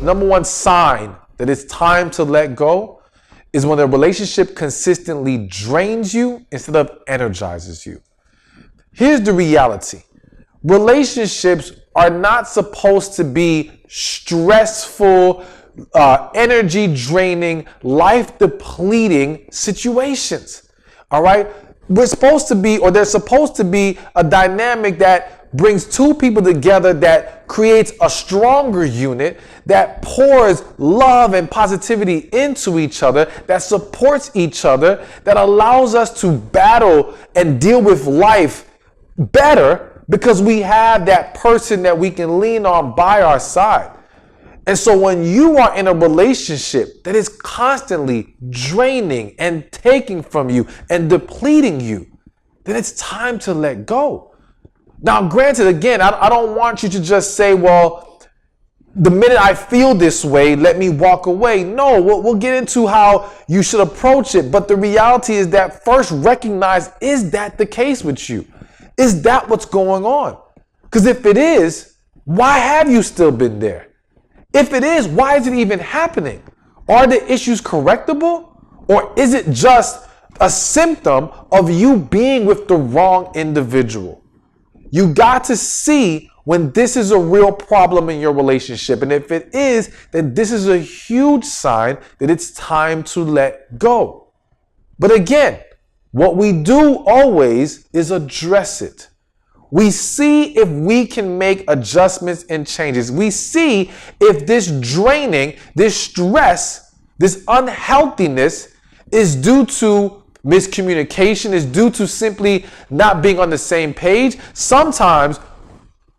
number one sign that it's time to let go is when a relationship consistently drains you instead of energizes you. Here's the reality. Relationships are not supposed to be stressful, energy draining, life depleting situations. All right. There's supposed to be a dynamic that brings two people together, that creates a stronger unit, that pours love and positivity into each other, that supports each other, that allows us to battle and deal with life better because we have that person that we can lean on by our side. And so when you are in a relationship that is constantly draining and taking from you and depleting you, then it's time to let go. Now, granted, again, I don't want you to just say, well, the minute I feel this way, let me walk away. No, we'll get into how you should approach it. But the reality is that first recognize, is that the case with you? Is that what's going on? Because if it is, why have you still been there? If it is, why is it even happening? Are the issues correctable? Or is it just a symptom of you being with the wrong individual? You got to see when this is a real problem in your relationship. And if it is, then this is a huge sign that it's time to let go. But again, what we do always is address it. We see if we can make adjustments and changes. We see if this draining, this stress, this unhealthiness is due to miscommunication, is due to simply not being on the same page. Sometimes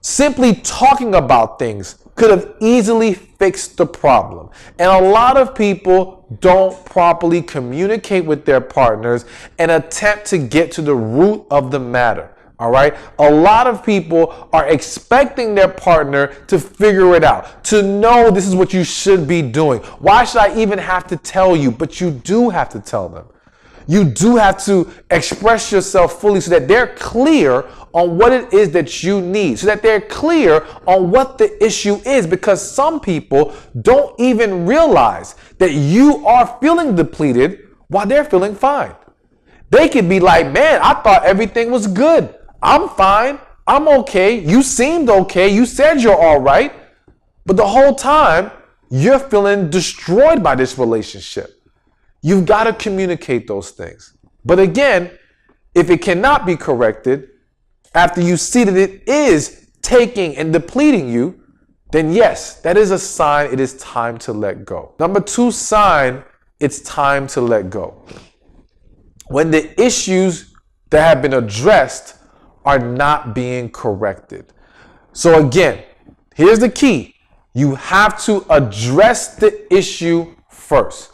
simply talking about things could have easily fixed the problem. And a lot of people don't properly communicate with their partners and attempt to get to the root of the matter. All right. A lot of people are expecting their partner to figure it out, to know this is what you should be doing. Why should I even have to tell you? But you do have to tell them. You do have to express yourself fully so that they're clear on what it is that you need, so that they're clear on what the issue is, because some people don't even realize that you are feeling depleted while they're feeling fine. They could be like, man, I thought everything was good. I'm fine. I'm okay. You seemed okay. You said you're all right. But the whole time, you're feeling destroyed by this relationship. You've got to communicate those things. But again, if it cannot be corrected, after you see that it is taking and depleting you, then yes, that is a sign it is time to let go. Number two sign, it's time to let go. When the issues that have been addressed are not being corrected. So again, here's the key. You have to address the issue first.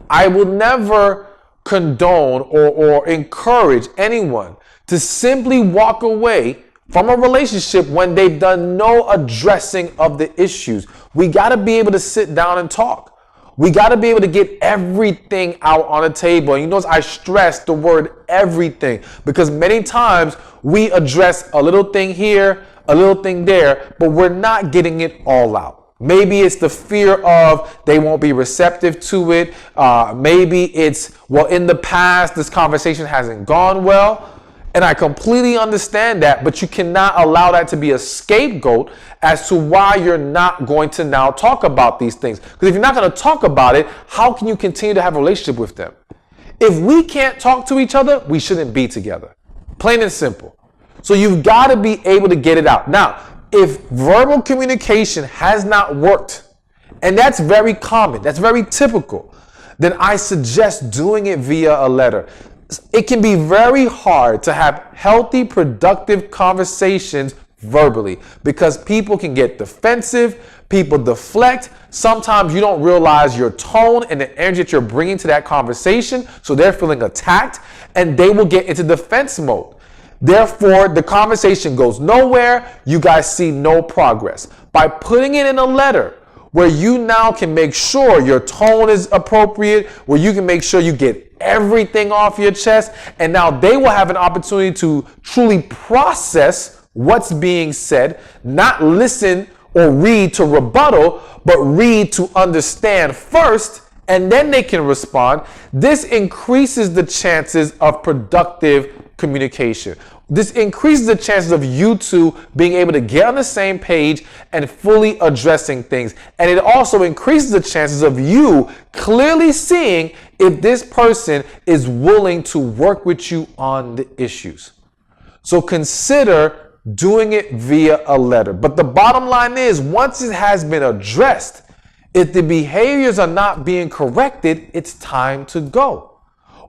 I will never condone or encourage anyone to simply walk away from a relationship when they've done no addressing of the issues. We got to be able to sit down and talk. We got to be able to get everything out on the table. And you notice I stress the word everything, because many times we address a little thing here, a little thing there, but we're not getting it all out. Maybe it's the fear of they won't be receptive to it. Maybe it's, well, in the past, this conversation hasn't gone well. And I completely understand that, but you cannot allow that to be a scapegoat as to why you're not going to now talk about these things. Because if you're not going to talk about it, how can you continue to have a relationship with them? If we can't talk to each other, we shouldn't be together. Plain and simple. So you've got to be able to get it out. Now, if verbal communication has not worked, and that's very common, that's very typical, then I suggest doing it via a letter. It can be very hard to have healthy, productive conversations verbally because people can get defensive, people deflect. Sometimes you don't realize your tone and the energy that you're bringing to that conversation, so they're feeling attacked and they will get into defense mode. Therefore, the conversation goes nowhere. You guys see no progress. By putting it in a letter where you now can make sure your tone is appropriate, where you can make sure you get everything off your chest, and now they will have an opportunity to truly process what's being said, not listen or read to rebuttal, but read to understand first, and then they can respond. This increases the chances of productive communication. This increases the chances of you two being able to get on the same page and fully addressing things. And it also increases the chances of you clearly seeing if this person is willing to work with you on the issues. So consider doing it via a letter. But the bottom line is, once it has been addressed, if the behaviors are not being corrected, it's time to go.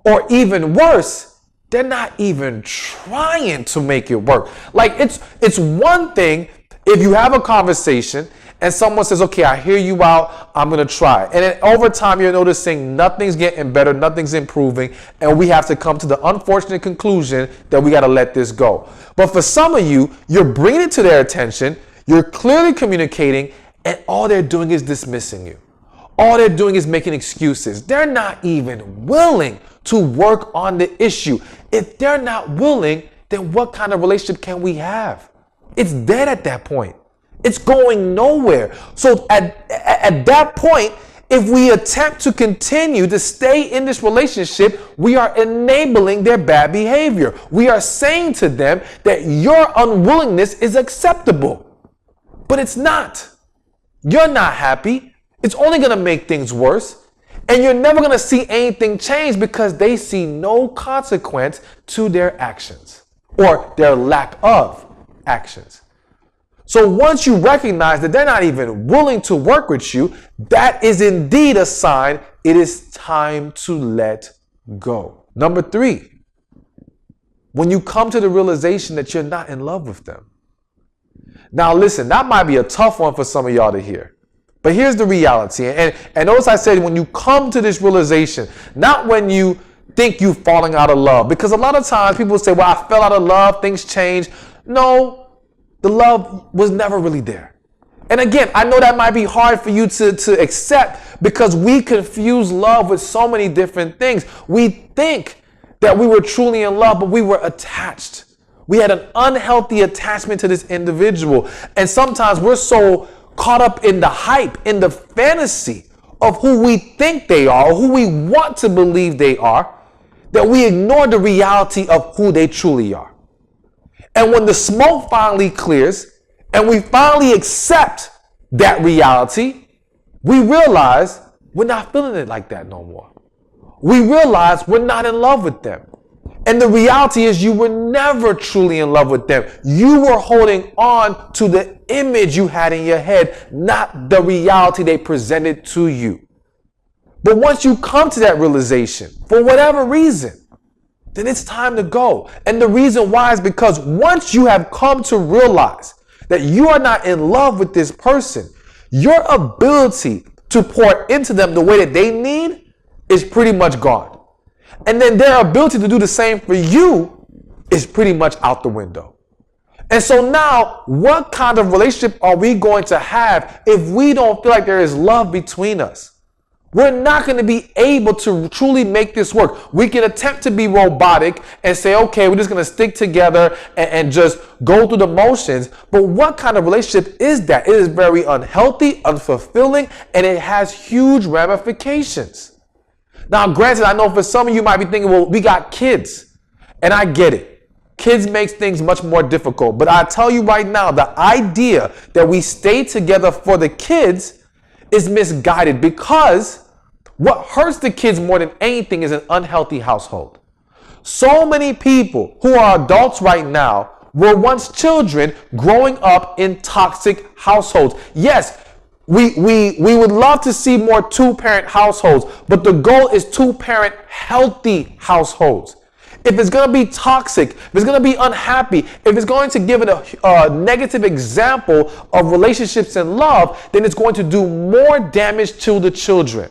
Or even worse, they're not even trying to make it work. Like it's one thing if you have a conversation and someone says, okay, I hear you out, I'm going to try. And then over time, you're noticing nothing's getting better, nothing's improving, and we have to come to the unfortunate conclusion that we got to let this go. But for some of you, you're bringing it to their attention, you're clearly communicating, and all they're doing is dismissing you. All they're doing is making excuses. They're not even willing to work on the issue. If they're not willing, then what kind of relationship can we have? It's dead at that point. It's going nowhere. So at that point, if we attempt to continue to stay in this relationship, we are enabling their bad behavior. We are saying to them that your unwillingness is acceptable, but it's not. You're not happy. It's only going to make things worse. And you're never going to see anything change because they see no consequence to their actions or their lack of actions. So once you recognize that they're not even willing to work with you, that is indeed a sign it is time to let go. Number 3, when you come to the realization that you're not in love with them. Now listen, that might be a tough one for some of y'all to hear. But here's the reality. And notice I said when you come to this realization, not when you think you're falling out of love. Because a lot of times people say, well, I fell out of love, things changed. No, the love was never really there. And again, I know that might be hard for you to accept because we confuse love with so many different things. We think that we were truly in love, but we were attached. We had an unhealthy attachment to this individual. And sometimes we're so caught up in the hype, in the fantasy of who we think they are, or who we want to believe they are, that we ignore the reality of who they truly are. And when the smoke finally clears and we finally accept that reality, we realize we're not feeling it like that no more. We realize we're not in love with them. And the reality is you were never truly in love with them. You were holding on to the image you had in your head, not the reality they presented to you. But once you come to that realization, for whatever reason, then it's time to go. And the reason why is because once you have come to realize that you are not in love with this person, your ability to pour into them the way that they need is pretty much gone. And then their ability to do the same for you is pretty much out the window. And so now, what kind of relationship are we going to have if we don't feel like there is love between us? We're not going to be able to truly make this work. We can attempt to be robotic and say, okay, we're just going to stick together and just go through the motions. But what kind of relationship is that? It is very unhealthy, unfulfilling, and it has huge ramifications. Now, granted, I know for some of you might be thinking, well, we got kids. And I get it. Kids makes things much more difficult. But I tell you right now, the idea that we stay together for the kids is misguided because what hurts the kids more than anything is an unhealthy household. So many people who are adults right now were once children growing up in toxic households. Yes, we would love to see more two-parent households, but the goal is two-parent healthy households. If it's going to be toxic, if it's going to be unhappy, if it's going to give it a negative example of relationships and love, then it's going to do more damage to the children.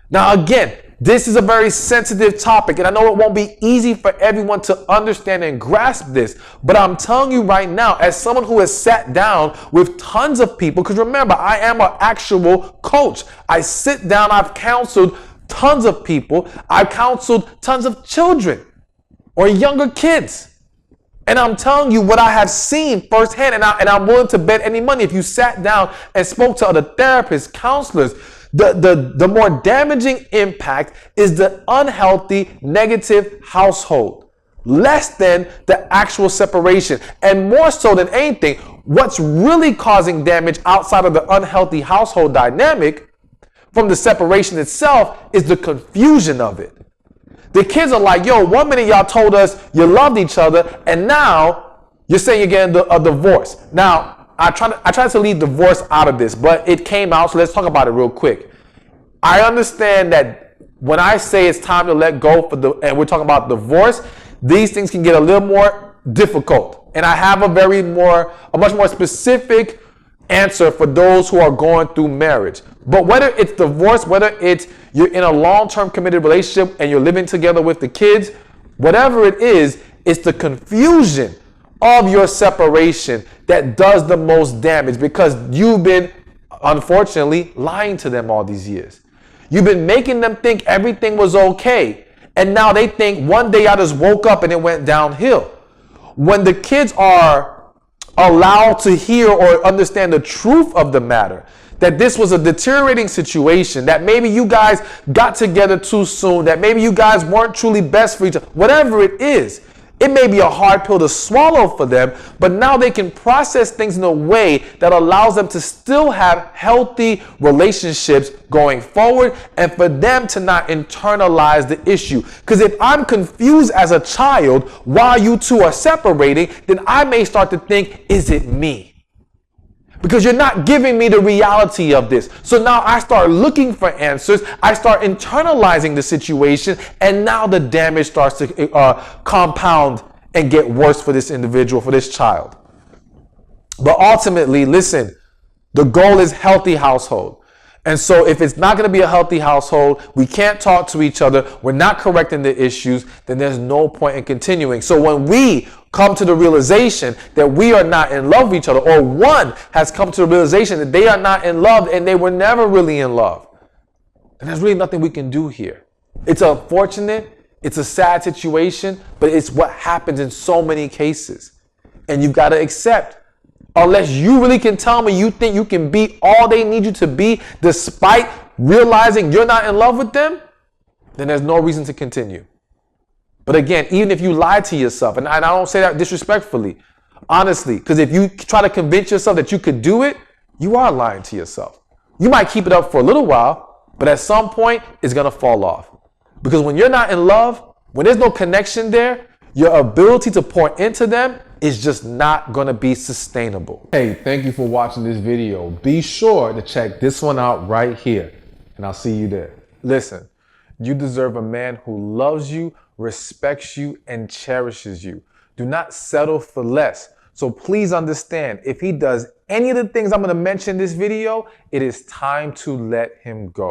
Now, again, this is a very sensitive topic, and I know it won't be easy for everyone to understand and grasp this, but I'm telling you right now, as someone who has sat down with tons of people, because remember, I am an actual coach. I sit down, I've counseled tons of people. I've counseled tons of children or younger kids. And I'm telling you what I have seen firsthand, and I'm willing to bet any money. If you sat down and spoke to other therapists, counselors, the more damaging impact is the unhealthy, negative household, less than the actual separation. And more so than anything, what's really causing damage outside of the unhealthy household dynamic from the separation itself is the confusion of it. The kids are like, yo, 1 minute y'all told us you loved each other, and now you're saying you're getting a divorce. Now, I tried to leave divorce out of this, but it came out, so let's talk about it real quick. I understand that when I say it's time to let go and we're talking about divorce, these things can get a little more difficult. And I have a much more specific answer for those who are going through marriage. But whether it's divorce, whether it's you're in a long-term committed relationship and you're living together with the kids, whatever it is, it's the confusion of your separation that does the most damage, because you've been, unfortunately, lying to them all these years. You've been making them think everything was okay. And now they think one day I just woke up and it went downhill. When the kids are allowed to hear or understand the truth of the matter, that this was a deteriorating situation, that maybe you guys got together too soon, that maybe you guys weren't truly best for each other, whatever it is, it may be a hard pill to swallow for them, but now they can process things in a way that allows them to still have healthy relationships going forward, and for them to not internalize the issue. Because if I'm confused as a child while you two are separating, then I may start to think, is it me? Because you're not giving me the reality of this. So now I start looking for answers. I start internalizing the situation. And now the damage starts to compound and get worse for this individual, for this child. But ultimately, listen, the goal is healthy household. And so if it's not going to be a healthy household, we can't talk to each other, we're not correcting the issues, then there's no point in continuing. So when we come to the realization that we are not in love with each other, or one has come to the realization that they are not in love and they were never really in love, then there's really nothing we can do here. It's unfortunate, it's a sad situation, but it's what happens in so many cases. And you've got to accept, unless you really can tell me you think you can be all they need you to be despite realizing you're not in love with them, then there's no reason to continue. But again, even if you lie to yourself, and I don't say that disrespectfully, honestly, because if you try to convince yourself that you could do it, you are lying to yourself. You might keep it up for a little while, but at some point, it's going to fall off. Because when you're not in love, when there's no connection there, your ability to pour into them is just not going to be sustainable. Hey, thank you for watching this video. Be sure to check this one out right here, and I'll see you there. Listen, you deserve a man who loves you, respects you, and cherishes you. Do not settle for less. So please understand, if he does any of the things I'm going to mention in this video, it is time to let him go.